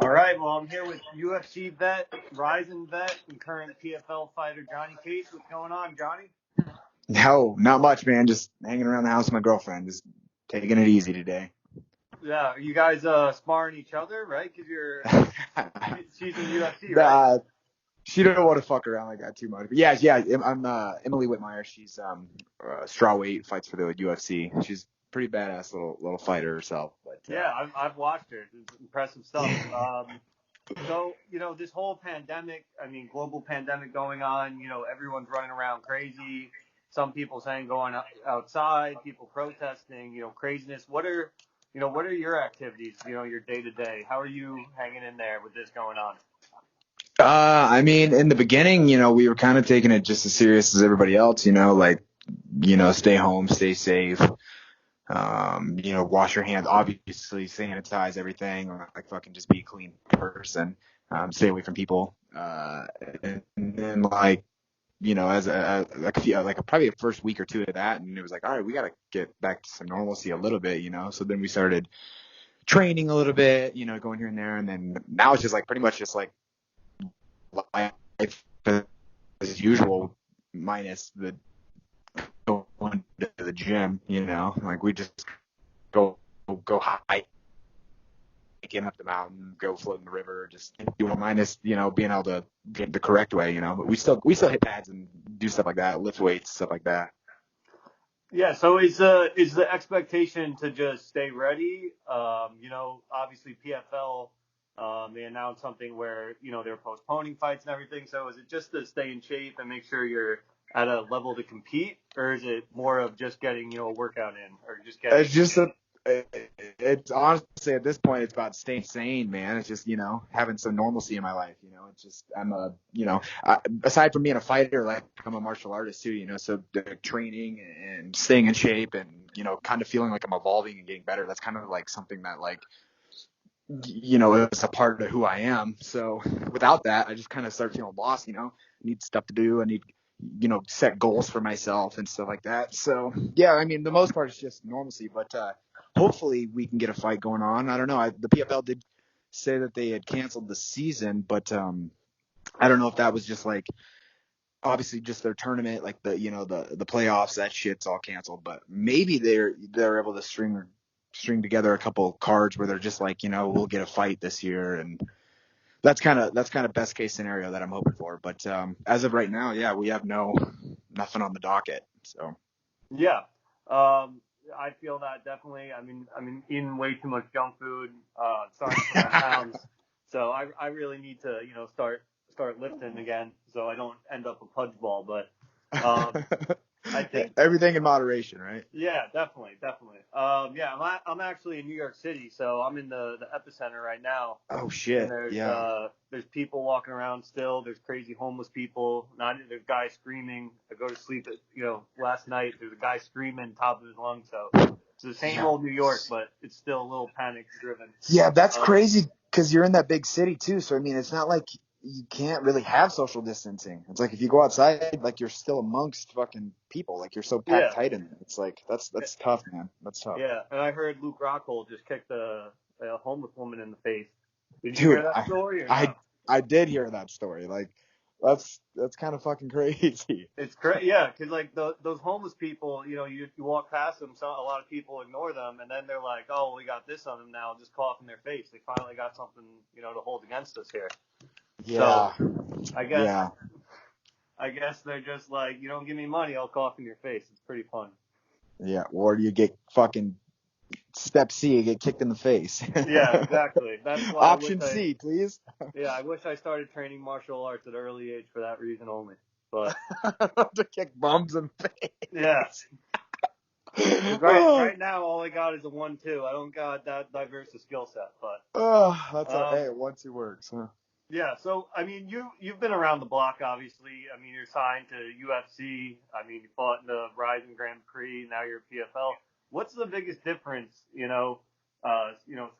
All right, well, I'm here with UFC vet, Rizin vet, and current PFL fighter Johnny Case. What's going on, Johnny? No, not much, man. Just hanging around the house with my girlfriend. Just taking it easy today. Yeah, you guys sparring each other, right? Because she's in UFC, right? She don't want to fuck around like that too much. But yeah. I'm Emily Whitmire. She's strawweight, fights for the UFC. She's a pretty badass little fighter herself. But yeah, I've watched her. It's impressive stuff. So, this whole pandemic, global pandemic going on, everyone's running around crazy. Some people saying going outside, people protesting, craziness. What are your activities, your day to day? How are you hanging in there with this going on? In the beginning, we were kind of taking it just as serious as everybody else, stay home, stay safe. Wash your hands, obviously sanitize everything, or like fucking just be a clean person. Stay away from people. And then probably the first week or two of that, and it was like, all right, we got to get back to some normalcy a little bit, So then we started training a little bit, going here and there, and then now it's just like pretty much just like life as usual, minus the going to the gym, like we just go hiking up the mountain, go float in the river, just minus, being able to get the correct way, but we still hit pads and do stuff like that, lift weights, stuff like that. Yeah. So is the expectation to just stay ready? Obviously PFL, they announced something where, they're postponing fights and everything. So is it just to stay in shape and make sure you're at a level to compete, or is it more of just getting, a workout in, or just getting? It's honestly at this point, it's about staying sane, man. It's just, having some normalcy in my life, it's just, aside from being a fighter, like I'm a martial artist too, so the training and staying in shape and, kind of feeling like I'm evolving and getting better. That's kind of like something that it's a part of who I am. So without that, I just kind of start feeling lost, I need stuff to do. I need, set goals for myself and stuff like that. So yeah, the most part is just normalcy, but, hopefully we can get a fight going on. I don't know. The PFL did say that they had canceled the season, but, I don't know if that was just like, obviously just their tournament, like the playoffs, that shit's all canceled, but maybe they're able to string together a couple cards where they're just like, we'll get a fight this year, and that's kind of best case scenario that I'm hoping for. But as of right now, yeah, we have nothing on the docket. So Yeah, I feel that definitely. Eating way too much junk food, starting to put on pounds. So I really need to start lifting again, so I don't end up a pudge ball. But I think everything in moderation, right? Yeah, definitely. I'm actually in New York City, so I'm in the epicenter right now. Oh shit! And there's people walking around still. There's crazy homeless people. There's guys screaming. I go to sleep at last night. There's a guy screaming top of his lungs. So it's the same old New York, but it's still a little panic driven. Yeah, that's crazy because you're in that big city too. So it's not like you can't really have social distancing. It's like if you go outside, like you're still amongst fucking people. Like you're so packed tight in there. It's like that's tough, man. That's tough. Yeah, and I heard Luke Rockhold just kicked a homeless woman in the face. Did you hear that story? Or no? I did hear that story. Like that's kind of fucking crazy. It's crazy, yeah, because like those homeless people, you walk past them, so a lot of people ignore them, and then they're like, oh, we got this on them now, just cough in their face. They finally got something, to hold against us here. Yeah. So I guess they're just like, you don't give me money, I'll cough in your face. It's pretty fun. Yeah, or you get fucking step C, you get kicked in the face. Yeah, exactly. That's why Option C, please. Yeah, I wish I started training martial arts at an early age for that reason only. But to kick bums in the face. Yeah. Right now, all I got is a 1-2. I don't got that diverse a skill set, but that's okay. 1-2 works, huh? Yeah. So you've been around the block, obviously. You're signed to UFC. You fought in the Rizin Grand Prix. Now you're at PFL. What's the biggest difference?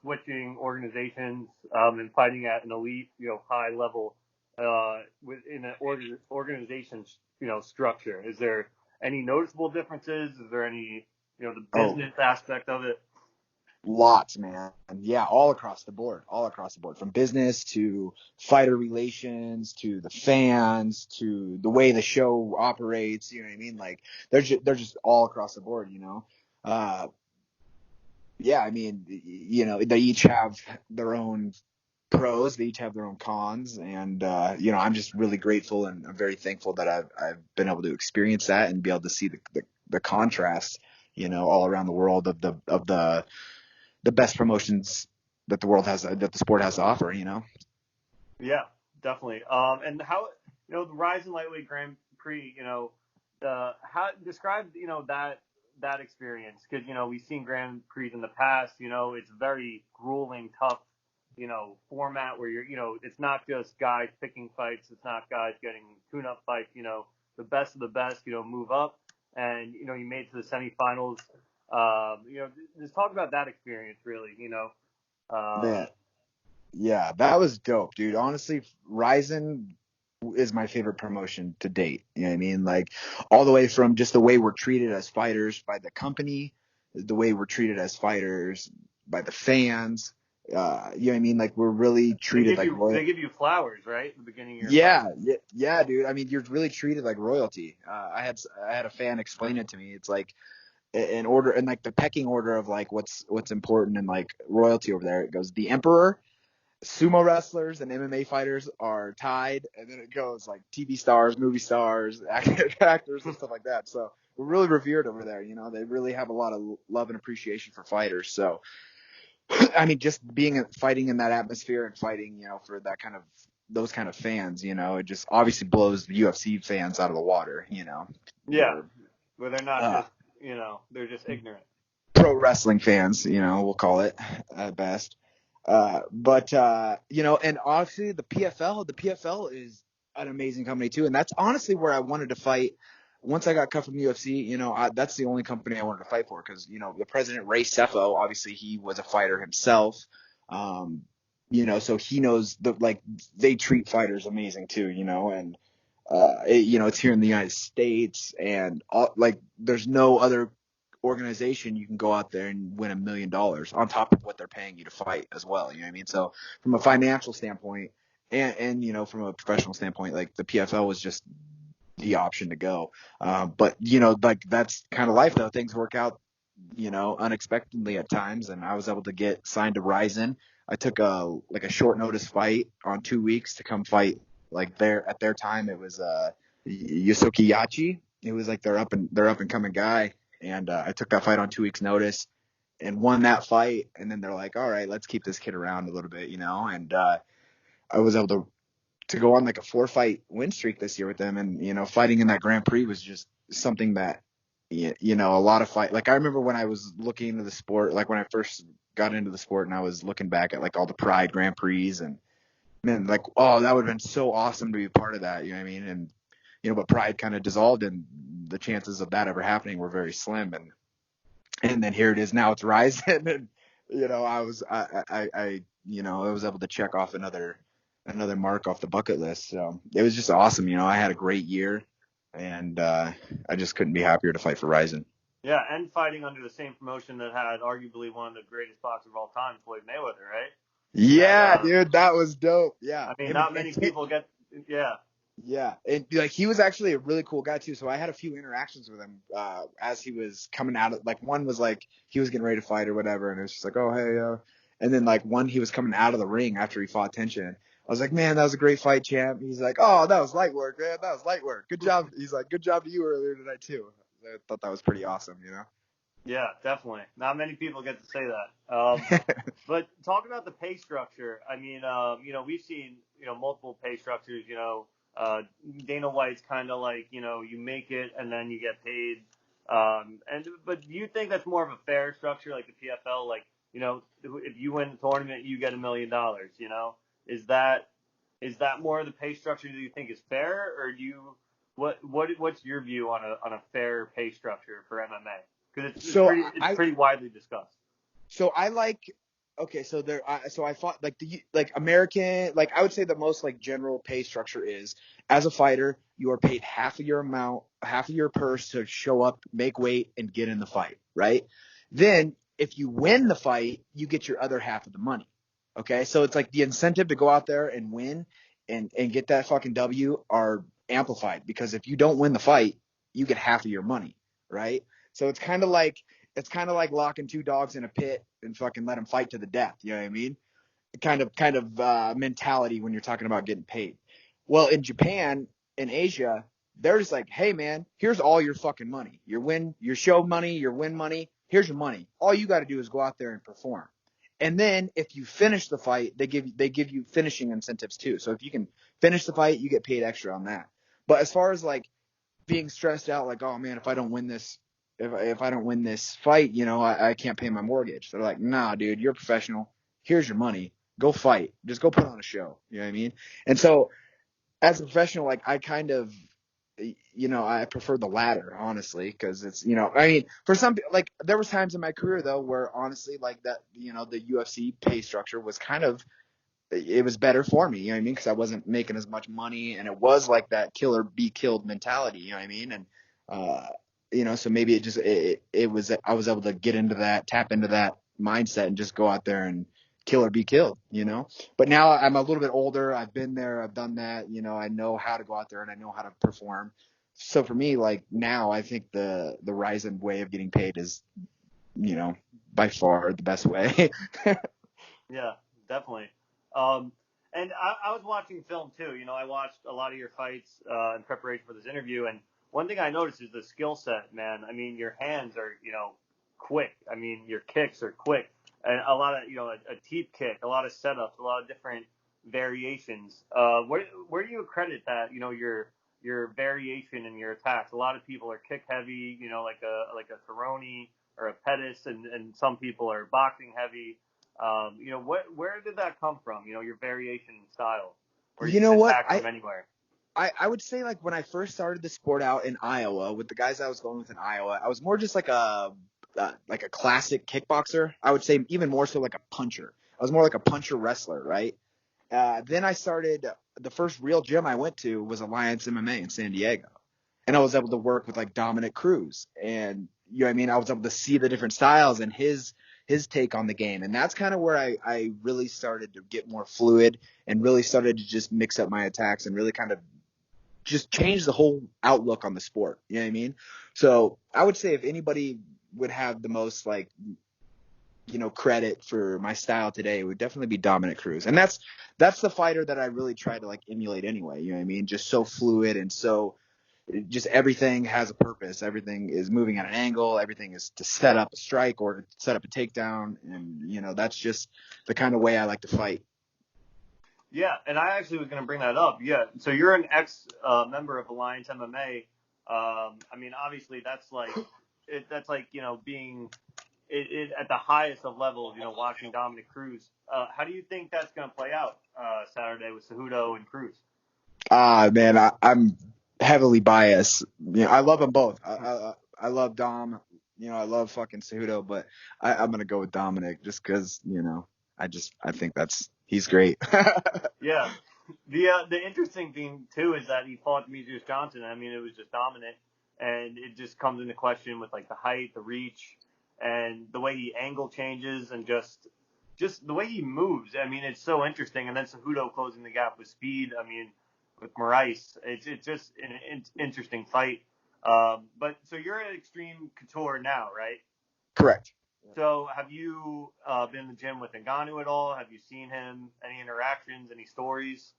Switching organizations and fighting at an elite, high level within an organization, structure. Is there any noticeable differences? Is there any, the business aspect of it? Lots, man. And yeah, all across the board, from business to fighter relations to the fans to the way the show operates. You know what I mean? Like they're just all across the board. Uh, yeah, I mean, they each have their own pros, they each have their own cons, and I'm just really grateful and I'm very thankful that I've been able to experience that and be able to see the contrast, all around the world of the best promotions that that the sport has to offer. Yeah, definitely. And how, the Rizin Lightweight Grand Prix, how describe, that experience? Because, we've seen Grand Prix in the past, it's very grueling, tough, format where it's not just guys picking fights. It's not guys getting tune-up fights, the best of the best, move up and, you made it to the semifinals. Just talk about that experience really, Man, yeah, that was dope, dude. Honestly, Rizin is my favorite promotion to date. You know what I mean? Like all the way from just the way we're treated as fighters by the company, the way we're treated as fighters by the fans. You know what I mean? Like we're really treated like royal. They give you flowers, right? At the beginning of your Yeah, fight. yeah, dude. I mean, you're really treated like royalty. I had a fan explain it to me. It's like in order and like the pecking order of like what's important and like royalty over there. It goes the emperor, sumo wrestlers and MMA fighters are tied, and then it goes like TV stars, movie stars, actors, and stuff like that. So we're really revered over there. They really have a lot of love and appreciation for fighters. So, I mean, just fighting in that atmosphere and fighting, for those kind of fans, it just obviously blows the UFC fans out of the water. Yeah, where they're not just, they're just ignorant. Pro wrestling fans, we'll call it at best. But and obviously the PFL is an amazing company too. And that's honestly where I wanted to fight. Once I got cut from UFC, that's the only company I wanted to fight for because, the president, Ray Sefo, obviously he was a fighter himself. So he knows they treat fighters amazing too, and, it's here in the United States and there's no other organization you can go out there and win $1 million on top of what they're paying you to fight as well. You know what I mean? So from a financial standpoint and from a professional standpoint, like the PFL was just the option to go. But that's kind of life though. Things work out, unexpectedly at times. And I was able to get signed to Rizin. I took a short notice fight on 2 weeks to come fight at their time. It was, Yusuke Yachi. It was like their up and coming guy. And I took that fight on 2 weeks notice and won that fight. And then they're like, all right, let's keep this kid around a little bit, and I was able to go on like a 4-fight win streak this year with them. And, fighting in that Grand Prix was just something that, a lot of fight. Like I remember when I was looking into the sport, like when I first got into the sport and I was looking back at like all the Pride Grand Prix and man, like, oh, that would have been so awesome to be a part of that. You know what I mean? And, but Pride kind of dissolved and the chances of that ever happening were very slim. And then here it is now, it's Rizin. And, I was able to check off another mark off the bucket list. So it was just awesome. I had a great year and I just couldn't be happier to fight for Rizin. Yeah, and fighting under the same promotion that had arguably one of the greatest boxers of all time, Floyd Mayweather, right? Yeah, dude, that was dope. Yeah. I mean, not many people get, yeah. Yeah, and he was actually a really cool guy too. So I had a few interactions with him as he was coming out of one was like he was getting ready to fight or whatever, and it was just like, oh hey, and then one he was coming out of the ring after he fought Tension. I was like, man, that was a great fight, champ. He's like, oh, that was light work, man. That was light work. Good job. He's like, good job to you earlier tonight too. I thought that was pretty awesome, Yeah, definitely. Not many people get to say that. But talk about the pay structure. I mean, we've seen, multiple pay structures, Dana White's kind of like, you make it and then you get paid. But do you think that's more of a fair structure like the PFL? Like, if you win the tournament, you get $1 million, Is that more of the pay structure that you think is fair, or do you, what's your view on a fair pay structure for MMA? Because it's pretty widely discussed. So I I fought American, I would say the most general pay structure is as a fighter, you are paid half of your purse to show up, make weight and get in the fight. Right. Then if you win the fight, you get your other half of the money. Okay, so it's like the incentive to go out there and win and get that fucking W are amplified, because if you don't win the fight, you get half of your money, right? So it's kind of like locking two dogs in a pit and fucking let them fight to the death. You know what I mean? Kind of mentality when you're talking about getting paid. Well, in Japan, in Asia, they're just like, hey man, here's all your fucking money. Your show money, your win money. Here's your money. All you got to do is go out there and perform. And then if you finish the fight, they give you finishing incentives too. So if you can finish the fight, you get paid extra on that. But as far as like being stressed out, like, oh man, if I don't win this, if I don't win this fight, I can't pay my mortgage. They're like, nah, dude, you're a professional. Here's your money. Go fight. Just go put on a show. You know what I mean? And so as a professional, like I kind of, I prefer the latter, honestly, because it's, I mean, for some, like there was times in my career though, where honestly, like that, the UFC pay structure was it was better for me, you know what I mean? Because I wasn't making as much money, and it was like that kill or be killed mentality, you know what I mean? And, so maybe it was, I was able to tap into that mindset and just go out there and kill or be killed, But now I'm a little bit older. I've been there. I've done that. I know how to go out there and I know how to perform. So for me, like now, I think the Rizin way of getting paid is, by far the best way. Yeah, definitely. And I was watching film too. I watched a lot of your fights in preparation for this interview, and one thing I noticed is the skill set, man. I mean, your hands are, quick. I mean, your kicks are quick. And a lot of, a teep kick, a lot of setups, a lot of different variations. Where do you accredit that, your variation in your attacks? A lot of people are kick heavy, like a Cerrone or a Pettis, and some people are boxing heavy. Where did that come from? Your variation in style, or you You know can what? attack from anywhere. I would say like when I first started the sport out in Iowa with the guys I was going with in Iowa, I was more just like a classic kickboxer. I would say even more so like a puncher. I was more like a puncher wrestler, right? Then I started, the first real gym I went to was Alliance MMA in San Diego. And I was able to work with like Dominic Cruz, and you know what I mean? I was able to see the different styles and his take on the game. And that's kind of where I really started to get more fluid and really started to just mix up my attacks and really kind of just change the whole outlook on the sport. You know what I mean? So I would say if anybody would have the most like, credit for my style today, it would definitely be Dominic Cruz. And that's the fighter that I really try to like emulate anyway. You know what I mean? Just so fluid and so just everything has a purpose. Everything is moving at an angle. Everything is to set up a strike or to set up a takedown. And, that's just the kind of way I like to fight. Yeah, and I actually was going to bring that up. Yeah, so you're an ex-member of Alliance MMA. I mean, obviously that's like being at the highest of levels. Watching Dominic Cruz. How do you think that's going to play out Saturday with Cejudo and Cruz? Man, I'm heavily biased. I love them both. I love Dom. I love fucking Cejudo, but I'm gonna go with Dominic just because I think he's great. Yeah. The interesting thing too is that he fought Demetrius Johnson. I mean, it was just dominant, and it just comes into question with like the height, the reach, and the way he angle changes, and just the way he moves. I mean, it's so interesting. And then Cejudo closing the gap with speed. I mean, with Moraes, it's just an interesting fight. But so you're at Extreme Couture now, right? Correct. So have you been in the gym with Ngannou at all? Have you seen him? Any interactions? Any stories?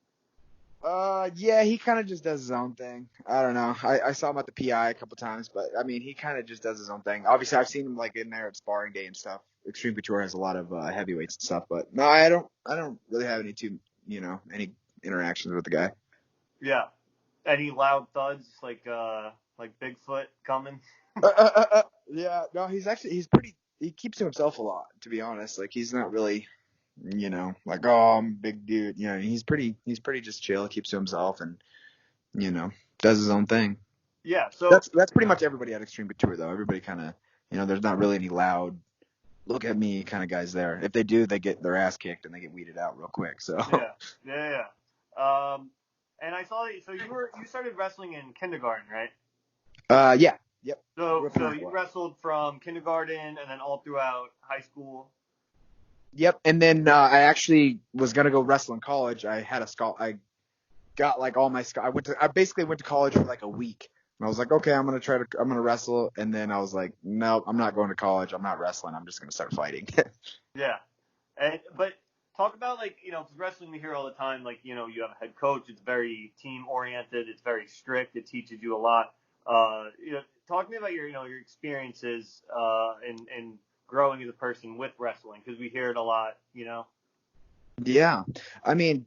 Yeah, he kind of just does his own thing. I don't know. I saw him at the PI a couple times, but I mean, he kind of just does his own thing. Obviously, I've seen him like in there at sparring day and stuff. Extreme Couture has a lot of heavyweights and stuff, but no, I don't really have any interactions with the guy. Yeah. Any loud thuds like Bigfoot coming? Yeah, no, he's he keeps to himself a lot, to be honest. Like he's not really, like, oh, I'm a big dude. He's pretty just chill, keeps to himself and, does his own thing. Yeah, so that's pretty much everybody at Extreme Couture though. Everybody kind of, there's not really any loud look at me kind of guys there. If they do, they get their ass kicked and they get weeded out real quick. So yeah. And I saw that, so you started wrestling in kindergarten, right? Yeah. Yep. Grew So, up in so you Iowa. wrestled from kindergarten and then all throughout high school. Yep. And then I actually was gonna go wrestle in college. I had a I got like all my I basically went to college for like a week. And I was like, okay, I'm gonna wrestle. And then I was like, no, I'm not going to college. I'm not wrestling. I'm just gonna start fighting. Yeah. But talk about, like, 'cause wrestling we hear all the time, like, you have a head coach. It's very team oriented. It's very strict. It teaches you a lot. Talk to me about your experiences in growing as a person with wrestling, because we hear it a lot. Yeah. I mean,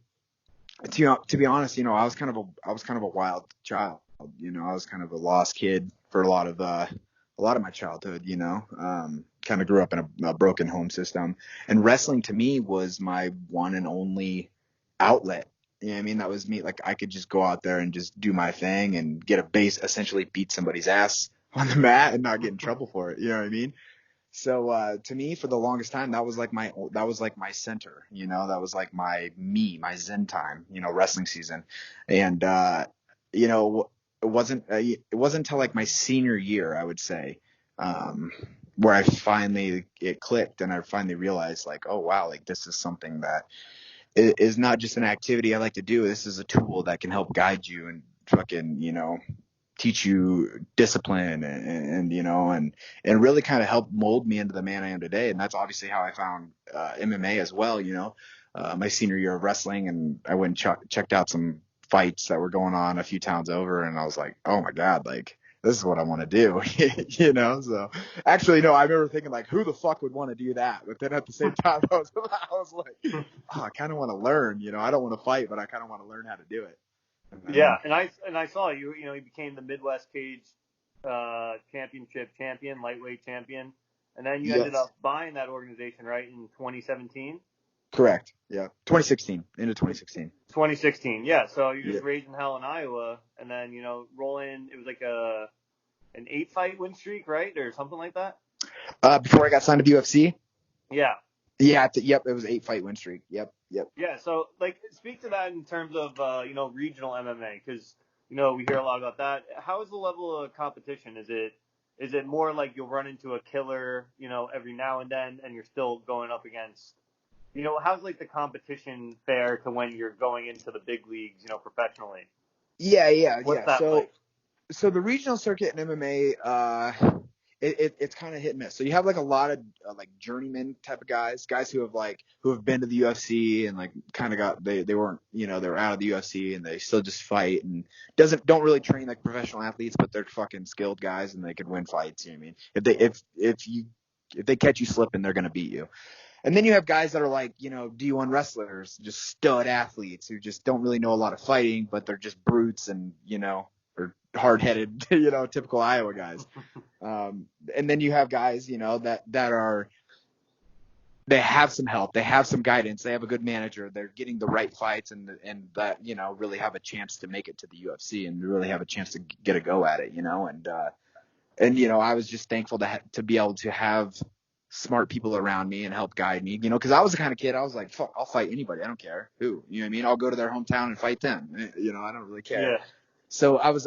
to be honest, I was kind of a wild child. I was kind of a lost kid for a lot of my childhood. Kind of grew up in a broken home system, and wrestling to me was my one and only outlet. You know what I mean? That was me. Like I could just go out there and just do my thing and get a base, essentially beat somebody's ass on the mat and not get in trouble for it. You know what I mean? So to me, for the longest time, that was like my center. That was like my zen time. Wrestling season, and you know, it wasn't until like my senior year, I would say, where it clicked and I finally realized like, oh wow, like this is something that is not just an activity I like to do. This is a tool that can help guide you and fucking teach you discipline and really kind of help mold me into the man I am today. And that's obviously how I found MMA as well. My senior year of wrestling, and I went and checked out some fights that were going on a few towns over, and I was like, oh my god, like this is what I want to do. So actually, no, I remember thinking like, who the fuck would want to do that? But then at the same time, I was like, oh, I kind of want to learn. I don't want to fight, but I kind of want to learn how to do it. And Yeah, then, and I saw you became the Midwest Cage Championship champion, lightweight champion, and then you ended yes. up buying that organization, right, in 2017. Correct. Yeah. 2016 into 2016. 2016, yeah. So you're Yeah. just raising hell in Iowa, and then roll in. It was like an 8 fight win streak, right, or something like that. Before I got signed to UFC. Yeah, Yeah. Yep. It was 8 fight win streak. Yep. Yep. yeah. So like, speak to that in terms of regional MMA, because we hear a lot about that. How is the level of competition? Is it more like you'll run into a killer every now and then, and you're still going up against how's like the competition fair to when you're going into the big leagues professionally? Yeah. Yeah. What's Yeah. that like? So the regional circuit in MMA, it's kind of hit and miss. So you have like a lot of like journeyman type of guys who have been to the UFC and like kind of they weren't they were out of the UFC and they still just fight and don't really train like professional athletes, but they're fucking skilled guys and they could win fights. You know what I mean? If they catch you slipping, they're gonna beat you. And then you have guys that are like, D1 wrestlers, just stud athletes who just don't really know a lot of fighting, but they're just brutes and, or hard-headed, typical Iowa guys. And then you have guys, they have some help, they have some guidance, they have a good manager, they're getting the right fights and that, really have a chance to make it to the UFC and really have a chance to get a go at it, I was just thankful to be able to have smart people around me and help guide me, because I was the kind of kid, I was like, fuck, I'll fight anybody. I don't care who, you know what I mean? I'll go to their hometown and fight them. I don't really care. Yeah. So I was,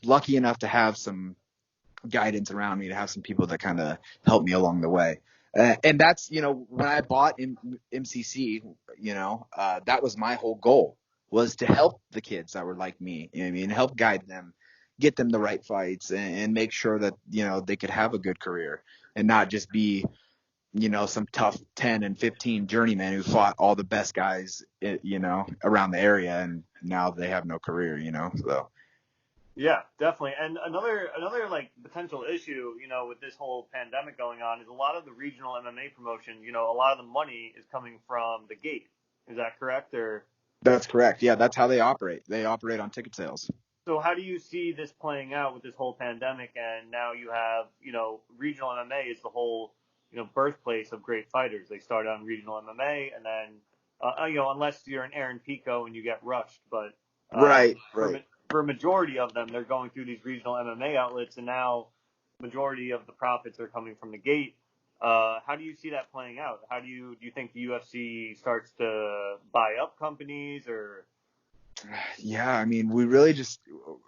lucky enough to have some guidance around me, to have some people that kind of helped me along the way. And that's, when I bought MCC, that was my whole goal, was to help the kids that were like me, you know what I mean? Help guide them, get them the right fights and make sure that, they could have a good career and not just be, some tough 10 and 15 journeymen who fought all the best guys, around the area. And now they have no career, so. Yeah, definitely. And another like potential issue, with this whole pandemic going on is a lot of the regional MMA promotion, a lot of the money is coming from the gate. Is that correct? Or That's correct. Yeah, that's how they operate. They operate on ticket sales. so how do you see this playing out with this whole pandemic, and now you have, regional MMA is the whole, birthplace of great fighters. They start on regional MMA, and then unless you're an Aaron Pico and you get rushed, but Right, for right. for a majority of them, they're going through these regional MMA outlets, and now majority of the profits are coming from the gate. How do you see that playing out? Do you think the UFC starts to buy up companies, or? Yeah, I mean, we really just,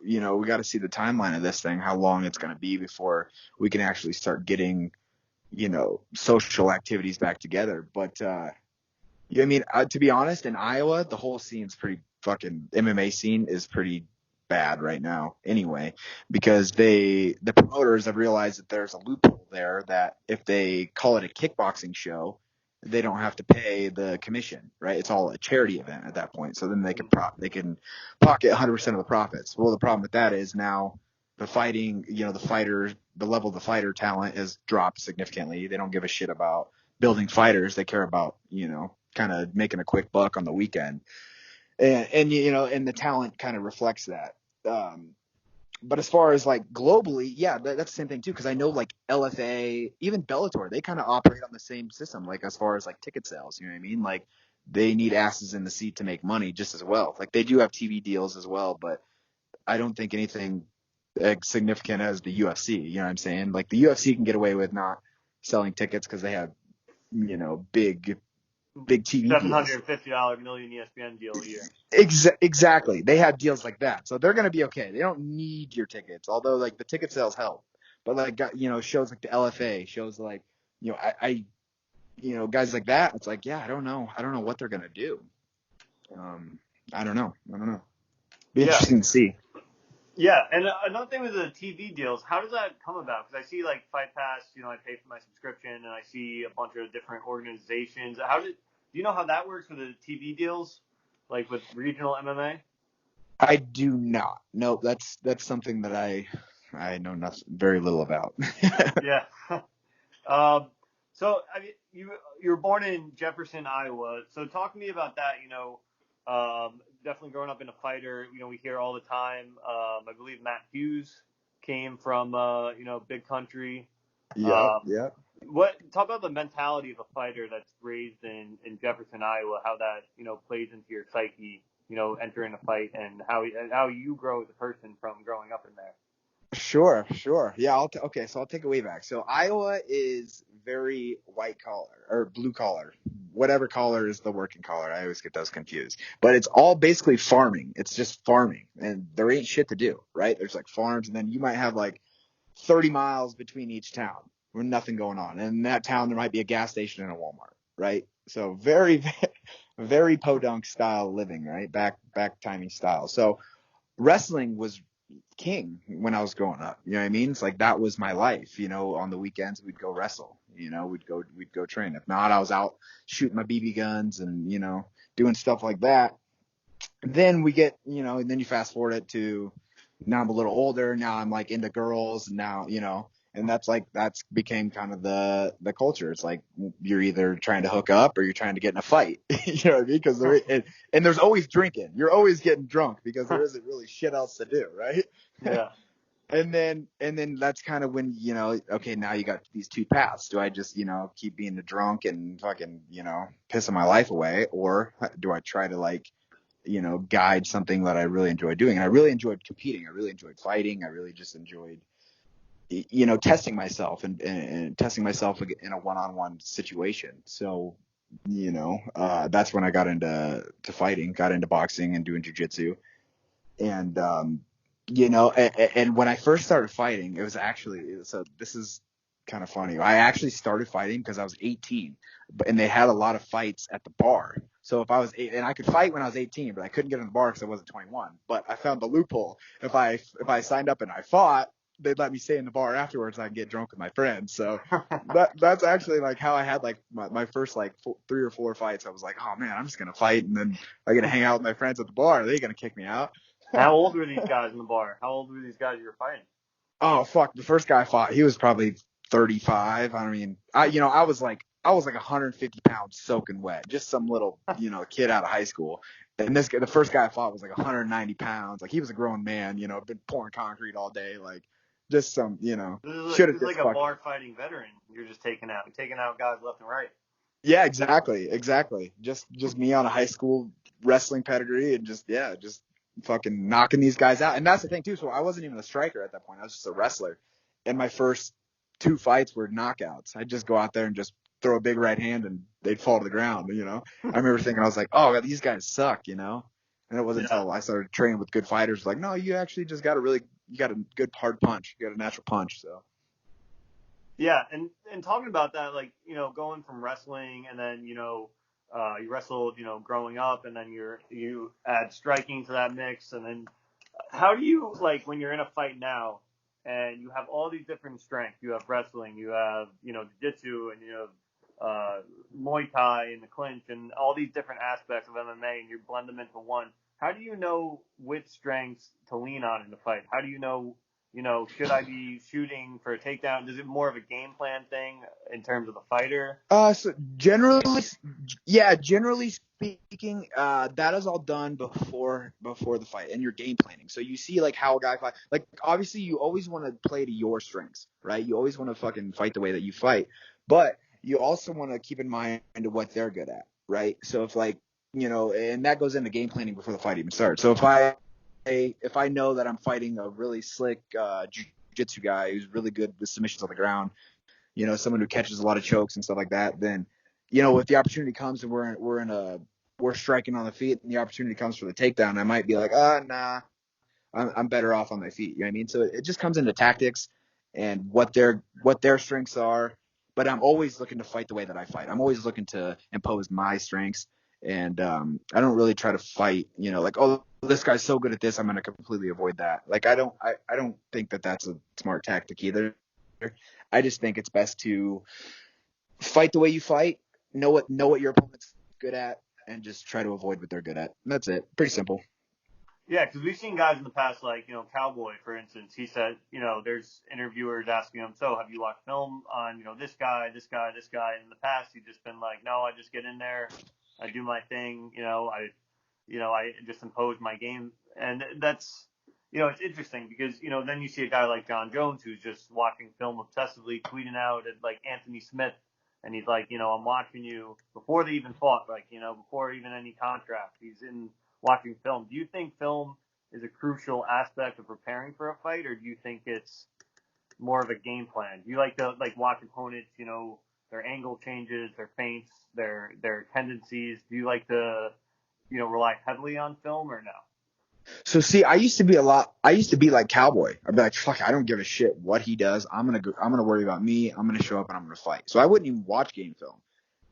we got to see the timeline of this thing, how long it's going to be before we can actually start getting, social activities back together. But, yeah, I mean, to be honest, in Iowa, the whole scene's pretty fucking MMA scene is pretty bad right now anyway, because the promoters have realized that there's a loophole there that if they call it a kickboxing show, they don't have to pay the commission, right? It's all a charity event at that point. So then they can pocket 100% of the profits. Well, the problem with that is now the fighting, the level of the fighter talent has dropped significantly. They don't give a shit about building fighters. They care about, kind of making a quick buck on the weekend. And the talent kind of reflects that. But as far as like globally, yeah, that's the same thing too. Cause I know like LFA, even Bellator, they kind of operate on the same system. Like as far as like ticket sales, you know what I mean? Like they need asses in the seat to make money just as well. Like they do have TV deals as well, but I don't think anything as significant as the UFC. You know what I'm saying? Like the UFC can get away with not selling tickets because they have, big TV deals. $750 million ESPN deal a year. Exactly. They have deals like that. So they're going to be okay. They don't need your tickets, although like the ticket sales help. But like, shows like the LFA, shows like, guys like that, it's like, yeah, I don't know. I don't know what they're going to do. I don't know. Be Yeah. interesting to see. Yeah, and another thing with the TV deals, how does that come about? Because I see like Fight Pass, I pay for my subscription, and I see a bunch of different organizations. Do you know how that works with the TV deals, like with regional MMA? I do not. No, that's something that I know nothing, very little about. Yeah. um, so I mean, you were born in Jefferson, Iowa. So talk to me about that. Definitely growing up in a fighter. We hear all the time. I believe Matt Hughes came from big country. Yep, Um, yep. talk about the mentality of a fighter that's raised in Jefferson, Iowa, how that plays into your psyche, entering a fight, and how you grow as a person from growing up in there. Sure. Yeah, okay, so I'll take it way back. So Iowa is very white collar or blue collar. Whatever collar is the working collar. I always get those confused. But it's all basically farming. It's just farming. And there ain't shit to do, right? There's like farms, and then you might have like 30 miles between each town with nothing going on. And in that town there might be a gas station and a Walmart, right? So very very podunk style living, right? Back timing style. So wrestling was king when I was growing up. You know what I mean? It's like that was my life. On the weekends we'd go wrestle. We'd go train. If not, I was out shooting my BB guns and doing stuff like that. Then we get and then you fast forward it to now I'm a little older. Now I'm like into girls. And now and that's became kind of the culture. It's like you're either trying to hook up or you're trying to get in a fight. You know what I mean? Because and there's always drinking. You're always getting drunk because there isn't really shit else to do, right? Yeah. And then that's kind of when okay, now you got these two paths. Do I just keep being a drunk and fucking pissing my life away, or do I try to like guide something that I really enjoy doing? And I really enjoyed competing. I really enjoyed fighting. I really just enjoyed testing myself and testing myself in a one-on-one situation. So that's when I got into fighting, got into boxing and doing jiu-jitsu. And and when I first started fighting, it was actually, so this is kind of funny. I actually started fighting because I was 18, and they had a lot of fights at the bar. So if I was and I could fight when I was 18, but I couldn't get in the bar because I wasn't 21. But I found the loophole. If I signed up and I fought, they'd let me stay in the bar afterwards. And I could get drunk with my friends. So that's actually like how I had like my first like 3 or 4 fights. I was like, oh man, I'm just gonna fight, and then I get to hang out with my friends at the bar. Are they gonna kick me out? How old were these guys in the bar? How old were these guys you were fighting? Oh fuck! The first guy I fought, he was probably 35. I mean, I was like 150 pounds soaking wet, just some little kid out of high school. And the first guy I fought was like 190 pounds. Like he was a grown man, been pouring concrete all day, like just some, This is like a bar fighting veteran. You're just taking out guys left and right. Yeah, exactly. Just me on a high school wrestling pedigree and just fucking knocking these guys out. And that's the thing too. So I wasn't even a striker at that point. I was just a wrestler. And my first 2 fights were knockouts. I'd just go out there and just throw a big right hand and they'd fall to the ground. I remember thinking, I was like, oh, these guys suck. And it wasn't Yeah. until I started training with good fighters, like, no, you actually just got you got a good hard punch. You got a natural punch. So. Yeah, and talking about that, like, going from wrestling and then, you wrestled, growing up, and then you add striking to that mix, and then how do you, like, when you're in a fight now and you have all these different strengths, you have wrestling, you have, jiu-jitsu, and you have Muay Thai and the clinch and all these different aspects of MMA, and you blend them into one. How do you know which strengths to lean on in the fight? How do you know, should I be shooting for a takedown? Is it more of a game plan thing in terms of the fighter? So generally speaking, that is all done before the fight and your game planning. So you see like how a guy fight. Like obviously you always want to play to your strengths, right? You always want to fucking fight the way that you fight, but you also want to keep in mind what they're good at, right? So if like and that goes into game planning before the fight even starts. So if I know that I'm fighting a really slick jiu-jitsu guy who's really good with submissions on the ground, someone who catches a lot of chokes and stuff like that, then, if the opportunity comes and we're striking on the feet and the opportunity comes for the takedown, I might be like, nah, I'm better off on my feet. You know what I mean? So it just comes into tactics and what their strengths are. But I'm always looking to fight the way that I fight. I'm always looking to impose my strengths. And I don't really try to fight, like, oh, this guy's so good at this, I'm going to completely avoid that. Like, I don't think that that's a smart tactic either. I just think it's best to fight the way you fight, know what your opponent's good at, and just try to avoid what they're good at. And that's it. Pretty simple. Yeah, because we've seen guys in the past, like, Cowboy, for instance. He said, there's interviewers asking him, so have you watched film on, this guy, this guy, this guy? In the past, he's just been like, no, I just get in there, I do my thing, I just impose my game. And that's, it's interesting because, then you see a guy like John Jones who's just watching film obsessively, tweeting out at, like, Anthony Smith. And he's like, I'm watching you before they even fought, like, before even any contract. He's in watching film. Do you think film is a crucial aspect of preparing for a fight, or do you think it's more of a game plan? Do you like to watch opponents, their angle changes, their feints, their tendencies? Do you like to, rely heavily on film or no? So see, I used to be like Cowboy. I'd be like, fuck, I don't give a shit what he does. I'm gonna worry about me. I'm gonna show up and I'm gonna fight. So I wouldn't even watch game film.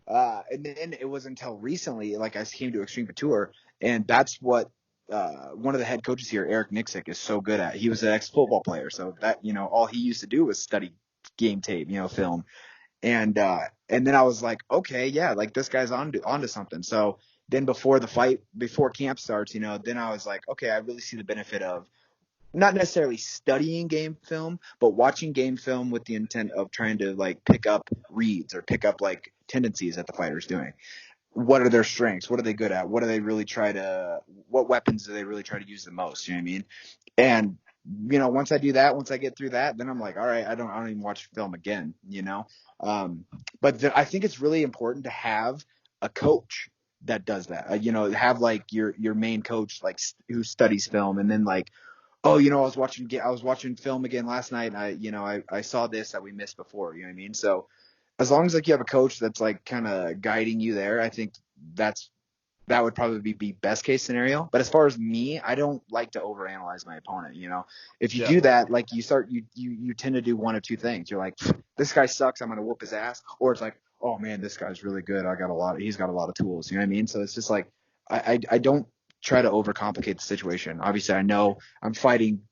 And then it was until recently, like I came to Extreme Couture, and that's what one of the head coaches here, Eric Nixick, is so good at. He was an ex-football player, so that all he used to do was study game tape, film, and then I was like, okay, yeah, like this guy's onto something. So then before camp starts, then I was like, okay, I really see the benefit of not necessarily studying game film, but watching game film with the intent of trying to like pick up reads or pick up like tendencies that the fighter's doing. What are their strengths? What are they good at? What weapons do they really try to use the most? You know what I mean? And, once I do that, once I get through that, then I'm like, all right, I don't even watch film again. Um, but I think it's really important to have a coach that does that. Have like your main coach, like who studies film, and then like, oh, I was watching film again last night, and I saw this that we missed before. You know what I mean? So as long as like you have a coach that's like kind of guiding you there, I think that would probably be best case scenario. But as far as me, I don't like to overanalyze my opponent. If you Yeah. do that, like you tend to do one of two things. You're like, this guy sucks, I'm gonna whoop his ass, or it's like, oh man, this guy's really good. He's got a lot of tools. You know what I mean? So it's just like I don't try to overcomplicate the situation. Obviously, I know I'm fighting.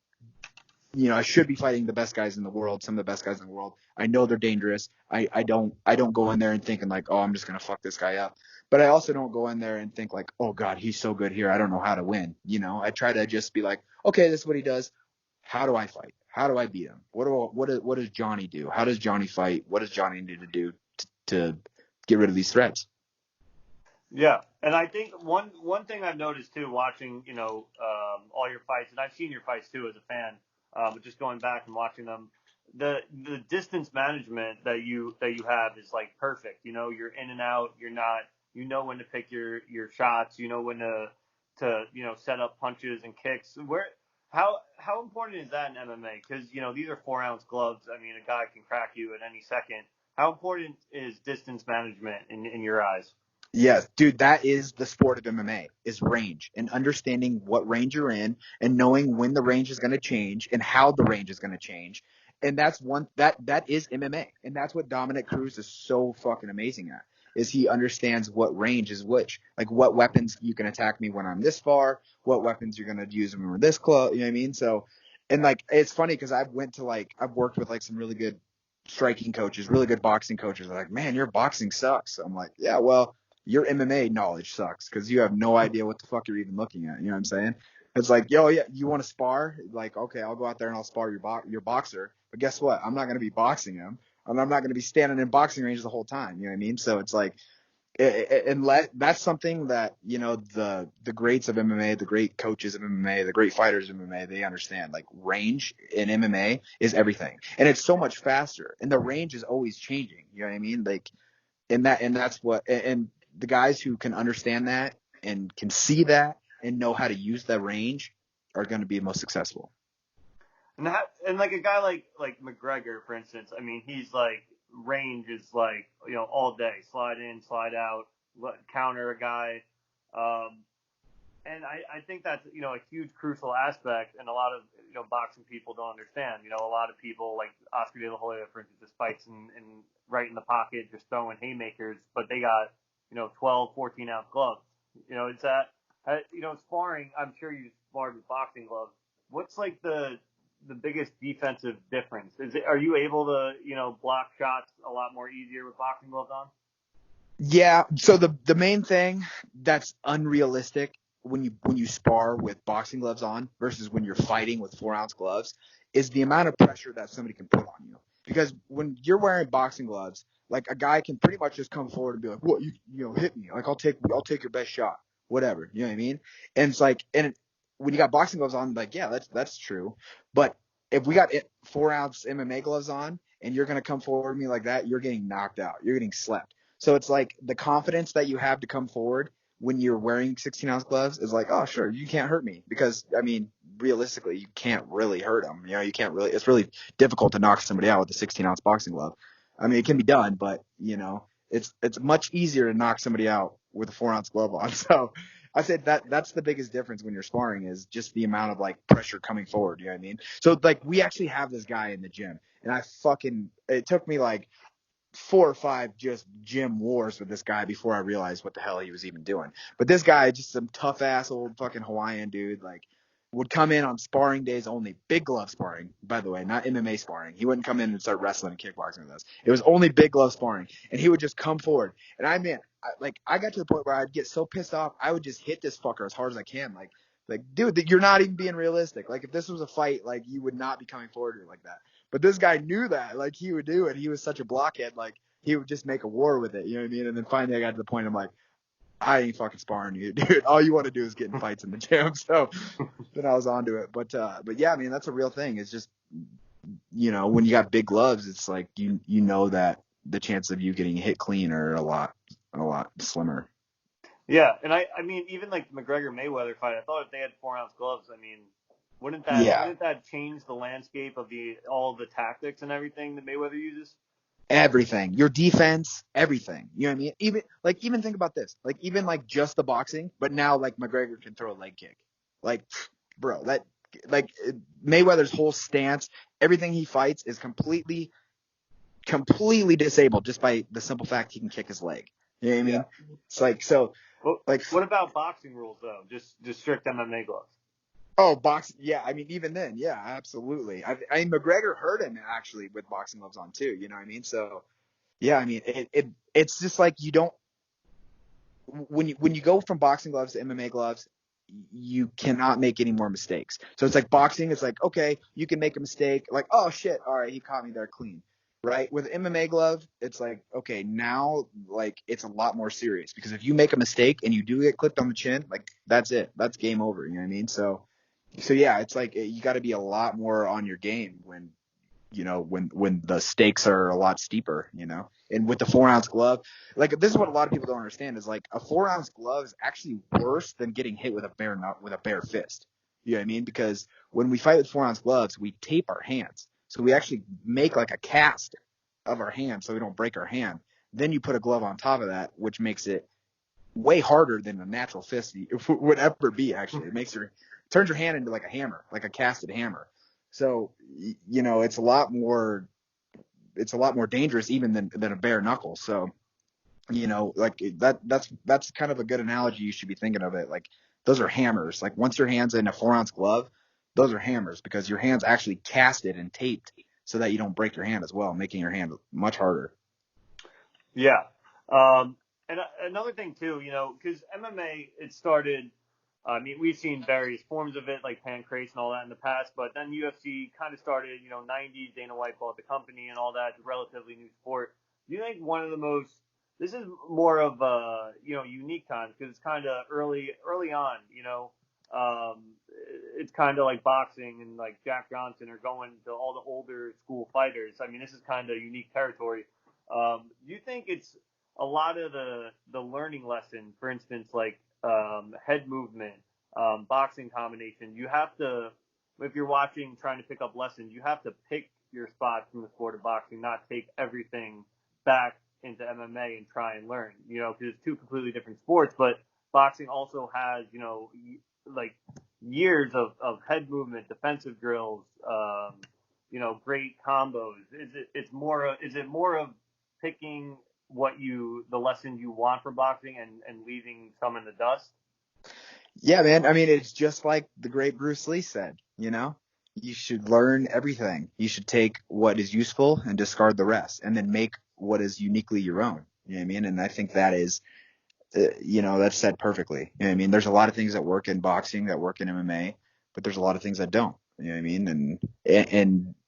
I should be fighting the best guys in the world, some of the best guys in the world. I know they're dangerous. I don't go in there and thinking like, oh, I'm just gonna fuck this guy up. But I also don't go in there and think like, oh God, he's so good here, I don't know how to win. I try to just be like, okay, this is what he does. How do I fight? How do I beat him? What does Johnny do? How does Johnny fight? What does Johnny need to do to get rid of these threats? Yeah, and I think one thing I've noticed too, watching all your fights, and I've seen your fights too as a fan, but just going back and watching them, the distance management that you have is like perfect. You're in and out. You're not. You know when to pick your shots. You know when to set up punches and kicks. How important is that in MMA? Because these are 4-ounce gloves. I mean, a guy can crack you at any second. How important is distance management in your eyes? Yes, dude, that is the sport of MMA, is range, and understanding what range you're in and knowing when the range is going to change and how the range is going to change. And that's that is MMA. And that's what Dominic Cruz is so fucking amazing at. Is he understands what range is which. Like what weapons you can attack me when I'm this far, what weapons you're going to use when we're this close, you know what I mean? So, and like it's funny cuz I've worked with like some really good striking coaches, really good boxing coaches. They're like, "Man, your boxing sucks." I'm like, "Yeah, well, your MMA knowledge sucks because you have no idea what the fuck you're even looking at." You know what I'm saying? It's like, yo, yeah, you want to spar? Like, okay, I'll go out there and I'll spar your boxer. But guess what? I'm not going to be boxing him, and I'm not going to be standing in boxing range the whole time. You know what I mean? So it's like, that's something that the greats of MMA, the great coaches of MMA, the great fighters of MMA, they understand. Like range in MMA is everything, and it's so much faster, and the range is always changing. You know what I mean? Like, that's what and the guys who can understand that and can see that and know how to use that range are going to be most successful. And like a guy like McGregor, for instance, I mean, he's like range is like all day, slide in, slide out, counter a guy, um, and I think that's a huge crucial aspect, and a lot of boxing people don't understand. A lot of people like Oscar De La Hoya, for instance, just fights in right in the pocket, just throwing haymakers, but they got 12, 14-ounce gloves. It's that sparring. I'm sure you sparred with boxing gloves. What's like the biggest defensive difference? Are you able to block shots a lot more easier with boxing gloves on? Yeah. So the main thing that's unrealistic when you spar with boxing gloves on versus when you're fighting with 4-ounce gloves is the amount of pressure that somebody can put on you. Because when you're wearing boxing gloves, like a guy can pretty much just come forward and be like, "What hit me? Like I'll take your best shot, whatever." You know what I mean? And it's like, when you got boxing gloves on, like yeah, that's true. But if we got 4-ounce MMA gloves on and you're gonna come forward to me like that, you're getting knocked out. You're getting slept. So it's like the confidence that you have to come forward when you're wearing 16-ounce gloves is like, oh, sure, you can't hurt me because, I mean, realistically, you can't really hurt them. You can't really, it's really difficult to knock somebody out with a 16-ounce boxing glove. I mean, it can be done, but, it's much easier to knock somebody out with a 4-ounce glove on. So I said that's the biggest difference when you're sparring is just the amount of like pressure coming forward. You know what I mean? So like we actually have this guy in the gym and it took me like 4 or 5 just gym wars with this guy before I realized what the hell he was even doing. But this guy, just some tough ass old fucking Hawaiian dude, like would come in on sparring days only, big glove sparring, by the way, not MMA sparring. He wouldn't come in and start wrestling and kickboxing with us. It was only big glove sparring, and he would just come forward. And I got to the point where I'd get so pissed off, I would just hit this fucker as hard as I can, like, dude, you're not even being realistic. Like, if this was a fight, like, you would not be coming forward like that. But this guy knew that, like, he would do it. He was such a blockhead, like, he would just make a war with it. You know what I mean? And then finally I got to the point I'm like, I ain't fucking sparring you, dude. All you want to do is get in fights in the gym. So then I was onto it. But yeah, I mean, that's a real thing. It's just, when you got big gloves, it's like, you know that the chance of you getting hit clean are a lot slimmer. Yeah, and I mean, even like the McGregor Mayweather fight, I thought if they had 4-ounce gloves, I mean, Yeah. wouldn't that change the landscape of all the tactics and everything that Mayweather uses? Everything, your defense, everything. You know what I mean? Even think about this, like even like just the boxing, but now like McGregor can throw a leg kick, like bro, that like Mayweather's whole stance, everything he fights is completely disabled just by the simple fact he can kick his leg. You know what I Yeah. mean? It's like so Well, like what about boxing rules though? Just strict MMA gloves. oh boxing, yeah. I mean even then, yeah, absolutely. I mean McGregor hurt him actually with boxing gloves on too. You know what I mean? So yeah, I mean it's just like you don't when you go from boxing gloves to MMA gloves, you cannot make any more mistakes. So it's like boxing, it's like, okay, you can make a mistake, like, oh shit, all right, he caught me there clean. Right? With MMA glove, it's like, okay, now like it's a lot more serious because if you make a mistake and you do get clipped on the chin, like that's it. That's game over. You know what I mean? So yeah, it's like you got to be a lot more on your game when the stakes are a lot steeper, and with the 4-ounce glove, like this is what a lot of people don't understand is like a 4-ounce glove is actually worse than getting hit with a bare fist. You know what I mean? Because when we fight with 4-ounce gloves, we tape our hands. So we actually make like a cast of our hand so we don't break our hand. Then you put a glove on top of that, which makes it way harder than a natural fist would ever be. Actually, turns your hand into like a hammer, like a casted hammer. So it's a lot more dangerous even than a bare knuckle. So like that's kind of a good analogy. You should be thinking of it like those are hammers. Like once your hand's in a 4-ounce glove, those are hammers because your hand's actually casted and taped so that you don't break your hand as well, making your hand much harder. Yeah. And another thing too, because MMA, it started, I mean, we've seen various forms of it, like pancrase and all that in the past, but then UFC kind of started, 90s, Dana White bought the company and all that, it's a relatively new sport. Do you think this is more of a, unique times because it's kind of early on, um, it's kind of like boxing and like Jack Johnson are going to all the older school fighters. I mean, this is kind of unique territory. Do you think it's a lot of the learning lesson, for instance, like head movement, boxing combination? You have to, if you're watching, trying to pick up lessons, you have to pick your spot from the sport of boxing, not take everything back into MMA and try and learn, because it's two completely different sports. But boxing also has, like years of head movement, defensive drills, great combos. Is it more of picking the lesson you want from boxing and leaving some in the dust? Yeah, man. I mean, it's just like the great Bruce Lee said, you should learn everything. You should take what is useful and discard the rest and then make what is uniquely your own. You know what I mean? And I think that is, that's said perfectly. You know what I mean? There's a lot of things that work in boxing that work in MMA, but there's a lot of things that don't. You know what I mean?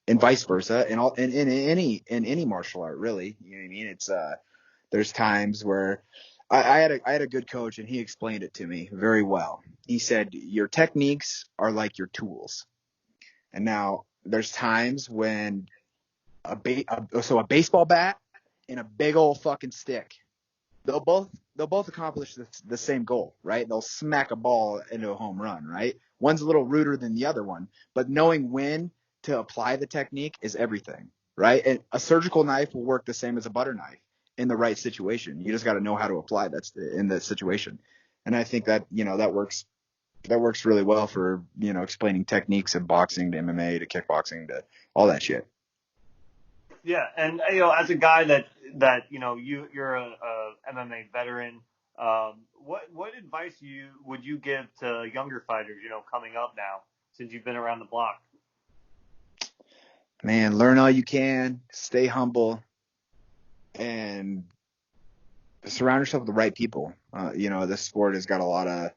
And vice versa. And all in any martial art, really. You know what I mean? It's there's times where I had a good coach and he explained it to me very well. He said your techniques are like your tools. And now there's times when a baseball bat and a big old fucking stick, they'll both accomplish the same goal, right? They'll smack a ball into a home run, right? One's a little ruder than the other one, but knowing when to apply the technique is everything, right? And a surgical knife will work the same as a butter knife in the right situation. You just got to know how to apply that in the situation. And I think that, that works really well for, explaining techniques of boxing to MMA to kickboxing to all that shit. Yeah, and as a guy that you're a MMA veteran, what advice would you give to younger fighters, coming up now since you've been around the block? Man, learn all you can, stay humble, and surround yourself with the right people. This sport has got a lot of,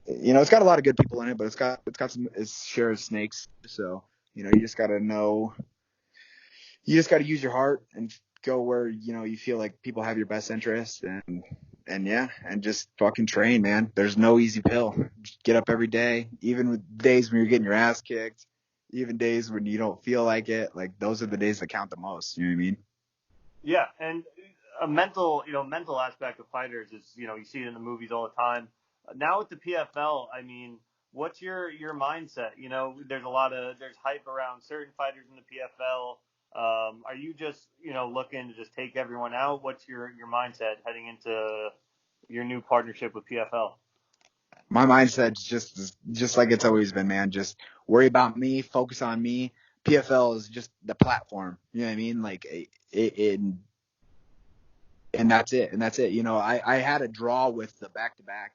it's got a lot of good people in it, but it's got its share of snakes. So, you just got to know, you just got to use your heart and go where, you feel like people have your best interest and just fucking train, man. There's no easy pill. Just get up every day, even with days when you're getting your ass kicked, even days when you don't feel like it. Like those are the days that count the most. You know what I mean? Yeah, and a mental aspect of fighters is, you see it in the movies all the time. Now with the PFL, I mean, what's your mindset? There's hype around certain fighters in the PFL. Are you just, looking to just take everyone out? What's your mindset heading into your new partnership with PFL? My mindset's just like it's always been, man. Just worry about me, focus on me. PFL is just the platform. You know what I mean? Like and that's it. And that's it. I had a draw with the back-to-back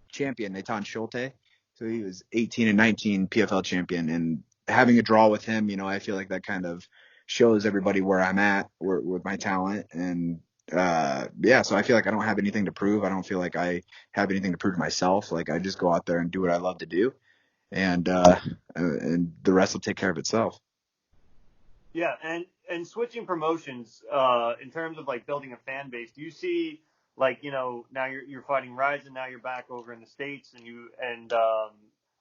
champion, Natan Schulte. So he was 18 and 19 PFL champion. And having a draw with him, I feel like that kind of shows everybody where I'm at with my talent. And so I feel like I don't have anything to prove. I don't feel like I have anything to prove to myself. Like I just go out there and do what I love to do. And the rest will take care of itself. Yeah, and switching promotions, in terms of like building a fan base, do you see like now you're fighting Rizin, now you're back over in the States, and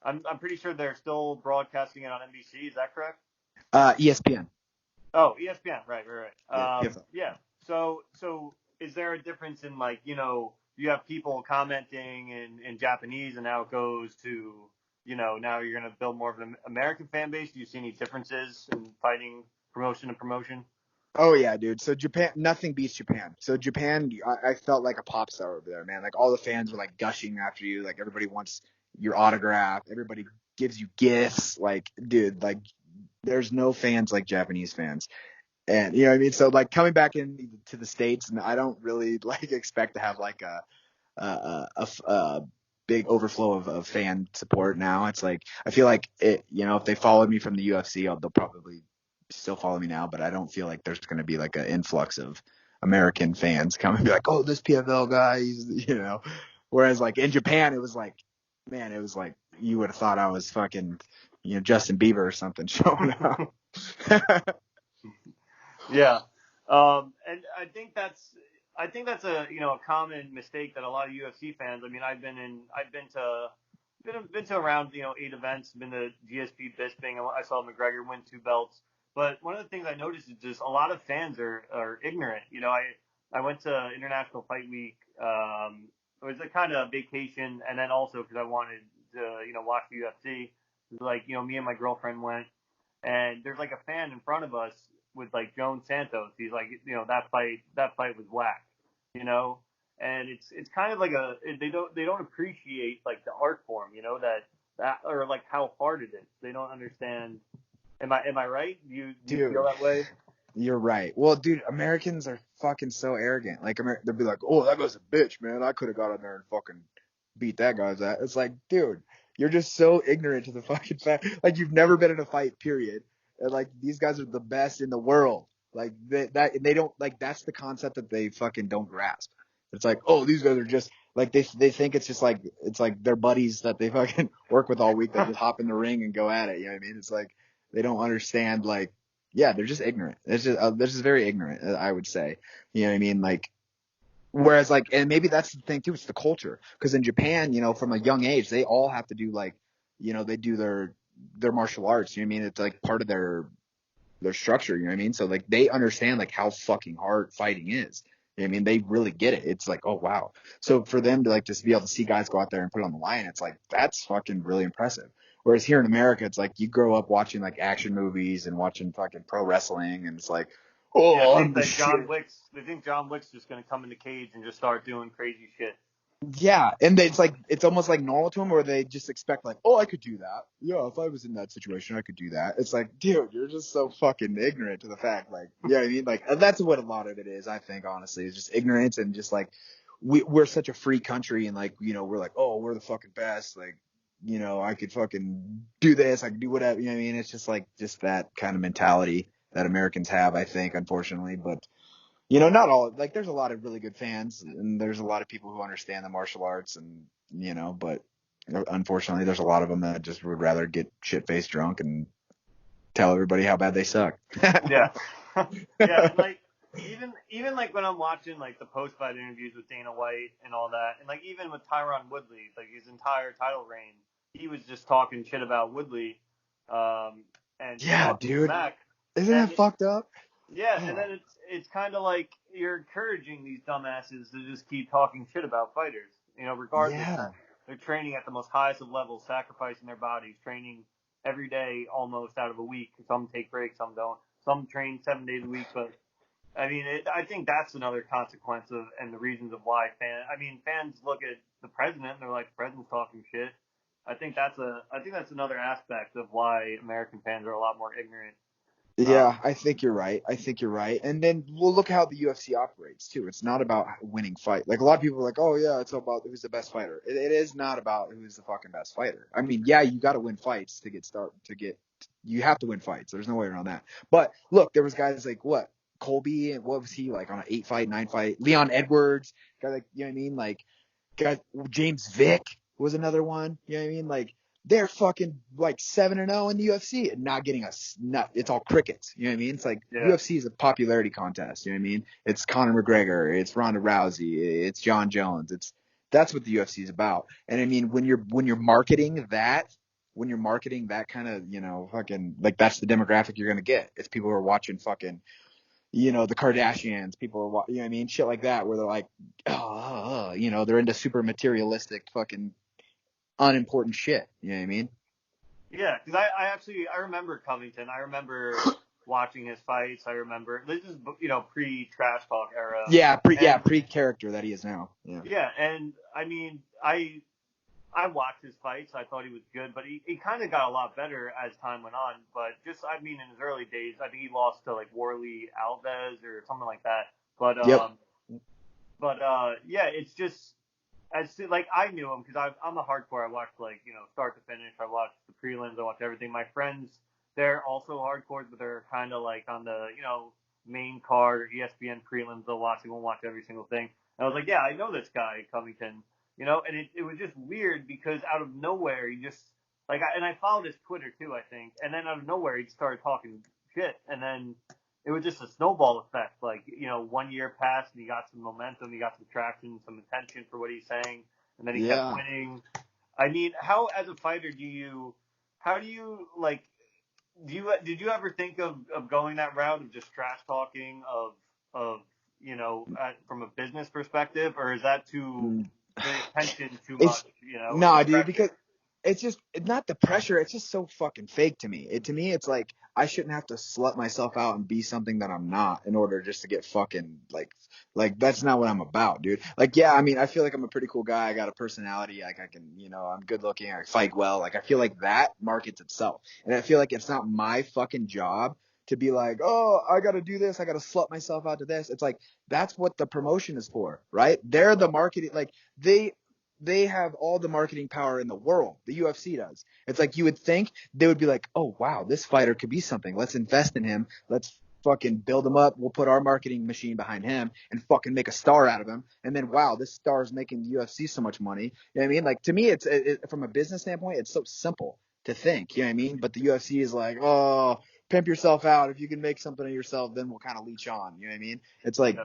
I'm pretty sure they're still broadcasting it on NBC. Is that correct? ESPN. Oh, ESPN, right. Yeah, PFL. Yeah. So is there a difference in like you have people commenting in Japanese, and now it goes to now you're gonna build more of an American fan base? Do you see any differences in fighting promotion to promotion? Oh yeah, dude. So Japan, nothing beats Japan. So Japan, I felt like a pop star over there, man. Like all the fans were like gushing after you. Like everybody wants your autograph. Everybody gives you gifts. Like, dude, like there's no fans like Japanese fans. And you know what I mean? So like coming back into the States, and I don't really like expect to have like a big overflow of fan support now. It's like I feel like it, you know, if they followed me from the UFC, they'll probably still follow me now, but I don't feel like there's going to be like an influx of American fans coming and be like, oh, this PFL guy, he's, you know. Whereas like in Japan, it was like, man, it was like you would have thought I was fucking, you know, Justin Bieber or something showing up. Yeah. And I think that's a a common mistake that a lot of UFC fans. I mean, been to around 8 events. Been to GSP Bisping. I saw McGregor win 2 belts. But one of the things I noticed is just a lot of fans are ignorant. I went to International Fight Week. It was a kind of vacation, and then also because I wanted to watch the UFC. It was like me and my girlfriend went, and there's like a fan in front of us with like Joan Santos. He's like, that fight was whack, you know, and it's kind of like they don't appreciate like the art form, that or like how hard it is. They don't understand. Am I right? Do you Dude, feel that way? you're right. Well, dude, Americans are fucking so arrogant. Like, they'll be like, "Oh, that guy's a bitch, man. I could have got in there and fucking beat that guy's ass." It's like, dude, you're just so ignorant to the fucking fact. Like, you've never been in a fight, period. And like, these guys are the best in the world. Like, they don't like. That's the concept that they fucking don't grasp. It's like, oh, these guys are just like they think it's just like it's like their buddies that they fucking work with all week that just hop in the ring and go at it. You know what I mean? It's like they don't understand like yeah, they're just ignorant. They're just very ignorant, I would say. You know what I mean? Like, whereas like, and maybe that's the thing too. It's the culture. Because in Japan, you know, from a young age, they all have to do like, you know, they do their martial arts. You know what I mean? It's like part of their structure. You know what I mean? So like, they understand like how fucking hard fighting is. You know what I mean? They really get it. It's like, oh wow. So for them to like just be able to see guys go out there and put it on the line, it's like that's fucking really impressive. Whereas here in America, it's like you grow up watching like action movies and watching fucking pro wrestling, and it's like, Yeah, oh, I'm the shit. They think John Wick's just gonna come in the cage and just start doing crazy shit. Yeah, and it's like it's almost like normal to them, or they just expect like, oh, I could do that. Yeah, if I was in that situation, I could do that. It's like, dude, you're just so fucking ignorant to the fact, like, you know what I mean? Like, that's what a lot of it is. I think honestly, is just ignorance and just like we're such a free country, and like, you know, we're like, oh, we're the fucking best. Like, you know, I could fucking do this, I could do whatever. You know what I mean? It's just like just that kind of mentality that Americans have, I think, unfortunately, but. You know, not all, like, there's a lot of really good fans and there's a lot of people who understand the martial arts and, you know, but unfortunately there's a lot of them that just would rather get shit faced drunk and tell everybody how bad they suck. Yeah. Yeah, and like even like when I'm watching like the post fight interviews with Dana White and all that, and like even with Tyron Woodley, like his entire title reign, he was just talking shit about Woodley, and just Yeah, talking dude. smack. Isn't And that fucked up? yeah, and Oh, then it's kind of like you're encouraging these dumbasses to just keep talking shit about fighters, regardless yeah. that they're training at the most highest of levels, sacrificing their bodies, training every day almost out of a week. Some take breaks, some don't. Some train 7 days a week, but I mean, I think that's another consequence of and the reasons of why fans look at the president and they're like, the president's talking shit. I think that's another aspect of why American fans are a lot more ignorant. Yeah, Um, I think you're right. I think you're right. And then we'll look how the UFC operates too. It's not about winning fight. Like a lot of people are like, oh yeah, it's about who's the best fighter. It is not about who's the fucking best fighter. I mean, yeah, you got to win fights to get start to get. You have to win fights. There's no way around that. But look, there was guys like what Colby and what was he like on an 8 fight, 9 fight? Leon Edwards, guy like you know what I mean? Like guys, James Vick was another one. You know what I mean? Like they're fucking like 7-0 in the UFC and not getting us nut. It's all crickets. You know what I mean? It's like yeah, UFC is a popularity contest. You know what I mean? It's Conor McGregor, it's Ronda Rousey, it's John Jones. That's what the UFC is about. And I mean, when you're marketing that kind of, you know, fucking like that's the demographic you're gonna get. It's people who are watching fucking, you know, the Kardashians. People are, you know what I mean? Shit like that, where they're like, you know, they're into super materialistic fucking unimportant shit. You know what I mean? yeah. Because I remember Covington. I remember watching his fights. I remember this is pre-trash talk era. Yeah, pre-character that he is now. Yeah. Yeah, and I mean, I watched his fights. I thought he was good, but he kind of got a lot better as time went on. But just, I mean, in his early days, I think he lost to like Warley Alves or something like that. But Yep. yeah, it's just like I knew him because I'm a hardcore. I watched like start to finish. I watched the prelims. I watched everything. My friends, they're also hardcores, but they're kind of like on the main card or ESPN prelims. They'll watch. They won't watch every single thing. And I was like, yeah, I know this guy Covington. And it was just weird because out of nowhere, he just, and I followed his Twitter too, I think, and then out of nowhere, he started talking shit, and then it was just a snowball effect. 1 year passed, and he got some momentum, he got some traction, some attention for what he's saying, and then he kept winning. I mean, how, as a fighter, did you ever think of going that route of just trash talking, of from a business perspective, or is that too the attention too much, No, the dude, pressure? because it's just not the pressure. It's just so fucking fake to me. To me, it's like I shouldn't have to slut myself out and be something that I'm not in order just to get fucking like that's not what I'm about, dude. Like, yeah, I mean, I feel like I'm a pretty cool guy. I got a personality. Like, I can, I'm good looking. I fight well. Like, I feel like that markets itself, and I feel like it's not my fucking job to be like, oh, I got to do this. I got to slut myself out to this. It's like that's what the promotion is for, right? They're the marketing, like they have all the marketing power in the world. The UFC does. It's like you would think they would be like, oh, wow, this fighter could be something. Let's invest in him. Let's fucking build him up. We'll put our marketing machine behind him and fucking make a star out of him. And then, wow, this star is making the UFC so much money. You know what I mean? Like, to me, it's from a business standpoint, it's so simple to think. You know what I mean? But the UFC is like, oh, pimp yourself out. If you can make something of yourself, then we'll kind of leech on. You know what I mean? It's like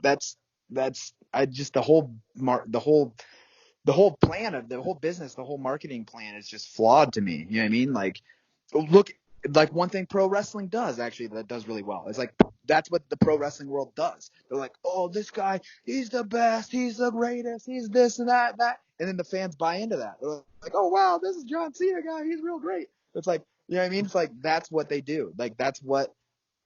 I just the whole plan of the whole business, the whole marketing plan is just flawed to me. You know what I mean? Like, look, like one thing pro wrestling does actually that does really well. It's like that's what the pro wrestling world does. They're like, oh, this guy, he's the best, he's the greatest, he's this and that, and then the fans buy into that. They're like, oh wow, this is John Cena guy, he's real great. It's like, you know what I mean? It's like that's what they do. Like that's what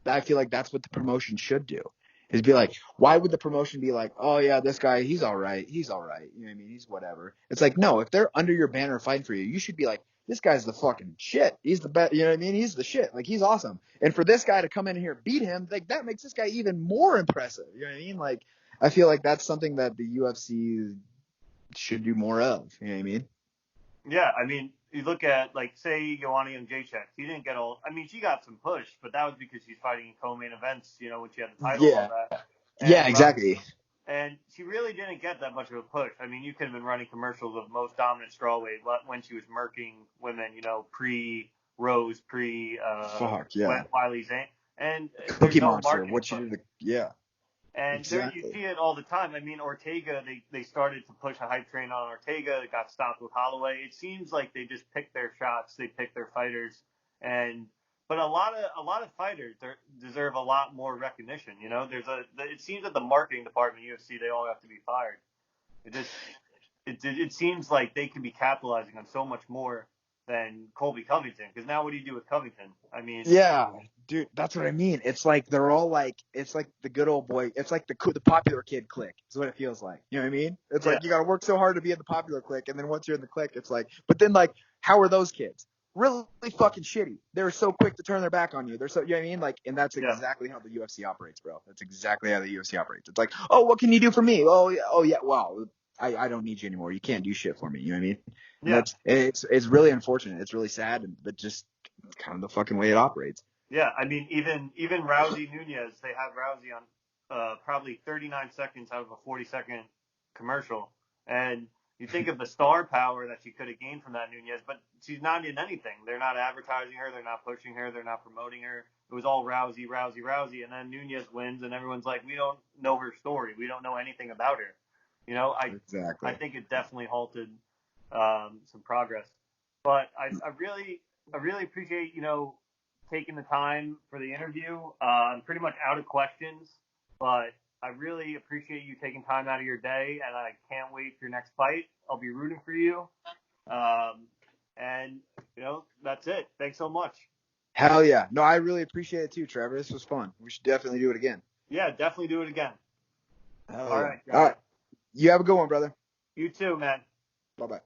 I feel like that's what the promotion should do. Is be like, why would the promotion be like, oh yeah, this guy, he's all right. You know what I mean? He's whatever. It's like, no, if they're under your banner fighting for you, you should be like, this guy's the fucking shit. He's the best. You know what I mean? He's the shit. Like, he's awesome. And for this guy to come in here and beat him, like that makes this guy even more impressive. You know what I mean? Like, I feel like that's something that the UFC should do more of. You know what I mean? Yeah, I mean, you look at, say, Joanna Jędrzejczyk. He didn't get all. I mean, she got some push, but that was because she's fighting in co-main events, when she had the title and all that. Yeah, And, exactly. and she really didn't get that much of a push. I mean, you could have been running commercials of most dominant strawweight when she was murking women, pre-Rose, Fuck, yeah. Wiley Zane. And there's Cookie no Monster, marketing what she push. did, yeah. And Exactly. you see it all the time. I mean, Ortega, they started to push a hype train on Ortega. It got stopped with Holloway. It seems like they just pick their shots. They pick their fighters. But a lot of fighters deserve a lot more recognition. It seems that the marketing department of UFC, they all have to be fired. It seems like they could be capitalizing on so much more than Colby Covington. Because now what do you do with Covington? I mean, yeah, dude, that's what I mean. It's like they're all like, it's like the good old boy. It's like the popular kid clique. Is what it feels like. You know what I mean? It's like you got to work so hard to be in the popular clique, and then once you're in the clique, it's like, but then like, how are those kids? Really fucking shitty. They're so quick to turn their back on you. They're so, you know what I mean? Like, and that's exactly how the UFC operates, bro. That's exactly how the UFC operates. It's like, oh, what can you do for me? Oh yeah, wow. I don't need you anymore. You can't do shit for me. You know what I mean? And that's it's really unfortunate. It's really sad, but just kind of the fucking way it operates. Yeah, I mean, even Rousey Nunez, they had Rousey on probably 39 seconds out of a 40-second commercial, and you think of the star power that she could have gained from that Nunez, but she's not in anything. They're not advertising her, they're not pushing her, they're not promoting her. It was all Rousey, and then Nunez wins, and everyone's like, we don't know her story, we don't know anything about her. Exactly. I think it definitely halted some progress, but I really appreciate taking the time for the interview. I'm pretty much out of questions, but I really appreciate you taking time out of your day, and I can't wait for your next fight. I'll be rooting for you. And that's it. Thanks so much. Hell yeah. No, I really appreciate it too, Trevor. This was fun. We should definitely do it again. Yeah, definitely do it again. Hell All yeah. right, All guys. right. You have a good one, brother. You too, man. Bye-bye.